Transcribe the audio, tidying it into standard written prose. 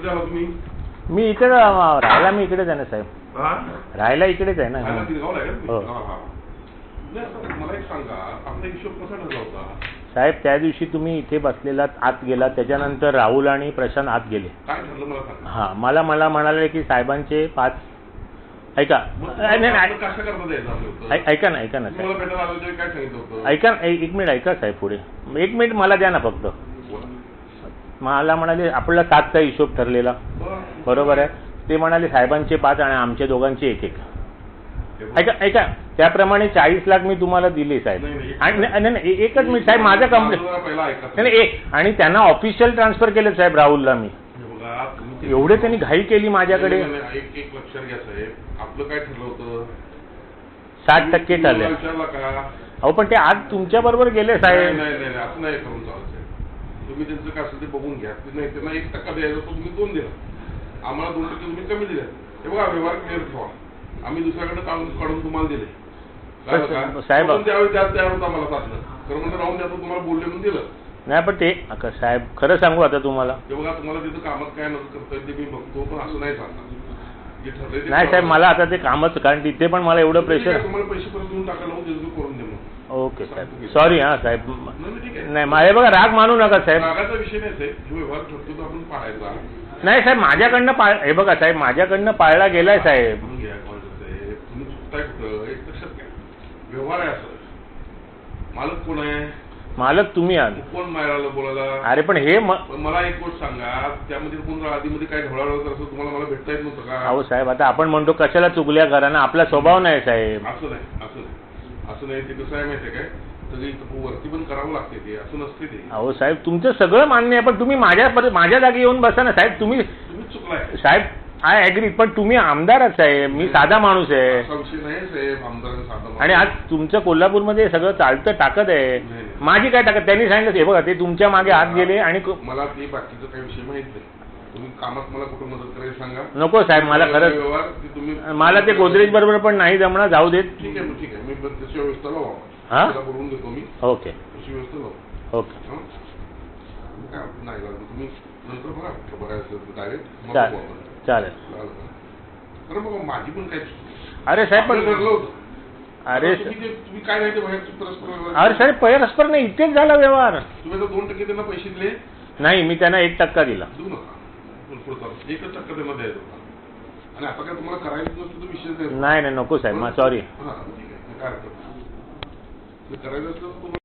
कधी आला तुम्ही? मी इकडे राहायला, मी इकडेच आहे ना साहेब. राहायला इकडेच आहे ना. हो मला एक सांगा, आपला हिशोब कसा ठरला होता साहेब? त्या दिवशी तुम्ही इथे बसलेला, आत गेला, त्याच्यानंतर राहुल आणि प्रशांत आत गेले. काय ठरलं मला सांगा. हां, मला म्हणाले की साहेबांचे 5. ऐका ऐका ना ऐका ना ऐका, एक मिनिट ऐका साहेब, पुढे 1 मिनिट मला द्या ना फक्त. मला म्हणाले आपला 7चा हिशोब ठरलेला, बरोबर आहे. ते म्हणाले साहेबांचे 5 आणि आमच्या दोघांचे 1-1. ऐका ऐका, त्याप्रमाणे 40 लाख मी तुम्हाला दिले साहेब. नाही एकच मिनिट साहेब, माझं कंप्लेंट नाही. आणि त्यांना ऑफिशियल ट्रान्सफर केलं साहेब राहुलला. मी एवढे त्यांनी घाई केली माझ्याकडे. एक लक्षात घ्या साहेब, आपलं काय ठरलं होतं? 60% ठरले. अहो पण ते आज तुमच्या बरोबर गेले साहेब. नाही असं नाही करून चालत. तुम्ही त्यांचं काय असेल ते बघून घ्या. नाही त्यांना 1% द्यायचा, तो तुम्ही 2 दिला. आम्हाला 2% तुम्ही कमी दिले. हे बघा, व्यवहार क्लिअर ठेवा. आम्ही दुसऱ्याकडे काढून तुम्हाला दिले साहेब. त्यावेळी तयार होता मला साधलं, खरं म्हणजे राहून द्या, तुम्हाला बोलले म्हणून दिलं. नाही पण ते साहेब खरं सांगू आता तुम्हाला, हे बघा, तुम्हाला तिथं कामात काय नसतं करता येते मी बघतो, पण असं नाही सांगणार. जे ठरले नाही साहेब, मला आता ते कामच, कारण तिथे पण मला एवढं प्रेशर. तुम्हाला पैसे परत देऊन टाकायला करून दे मग. ओके साहेब, सॉरी. हां साहेब, नाही माझे बघा, राग मानू नका साहेब. रागाचा विषय नाही साहेब, जो व्यवहार ठरतो तो आपण पाळायचा. नाही साहेब, माझ्याकडनं हे बघा साहेब, माझ्याकडनं पाळला गेलाय साहेब. तुम्ही चुकताय कुठं, एक लक्षात घ्या. व्यवहार आहे असं. मालक कोण आहे? मालक तुम्ही आहात. कोण मारायला बोलायला? अरे पण हे मला एक गोष्ट सांगा, त्यामध्ये कोण आधीमध्ये काय ढवळाढवळ करत असं तुम्हाला मला भेटता येत नव्हतं का? अहो साहेब, आता आपण म्हणतो कशाला चुगल्या करा ना, आपला स्वभाव नाही साहेब. असं नाही ते कसं आहे माहितीये काय, सगळी वरती पण करावं लागते ते, असं नसते ते. अहो साहेब, तुमचं सगळं मान्य आहे, पण तुम्ही माझ्या जागी येऊन बसा ना साहेब. तुम्ही चुकलाय साहेब. आय ॲग्री, पण तुम्ही आमदारच साहेब, मी साधा माणूस आहे. असा विषय नाही साहेब, आमदार साधा. आणि आज तुमचं कोल्हापूरमध्ये सगळं चालतं, ताकद आहे. माझी काय ताकद? त्यांनी सांगितलं हे बघा, ते तुमच्या मागे आत गेले. आणि मला ते बाकीचं काही विषय माहित नाही. तुम्ही कामात मला कुठं मदत करायला सांगा. नको साहेब, मला खरंच मला ते गोदरेज बरोबर पण नाही जमणार, जाऊ देत. ठीक आहे मी त्याची व्यवस्था लावा. हां, बोलून देतो मी. ओके, त्याची व्यवस्था लावा. ओके, काय नाही लागलं तुम्ही नंतर बघा बघायचं डायरेक्ट. चालेल. खरं बघा, माझी पण काय. अरे साहेब पण ठरलं होतं. अरे तुम्ही काय नाही ते बाहेर परस्पर. अरे साहेब, परस्पर नाही, इथेच झाला व्यवहार. तुम्ही 2% त्यांना पैसे दिले? नाही, मी त्यांना 1% दिला. देऊ नका, 1% त्यांना द्यायचं. आणि आता काय तुम्हाला करायचं नसतं तर विषय नाही नको साहेब, सॉरी. हां ठीक आहे, काय हरकत नाही. करायचं असतं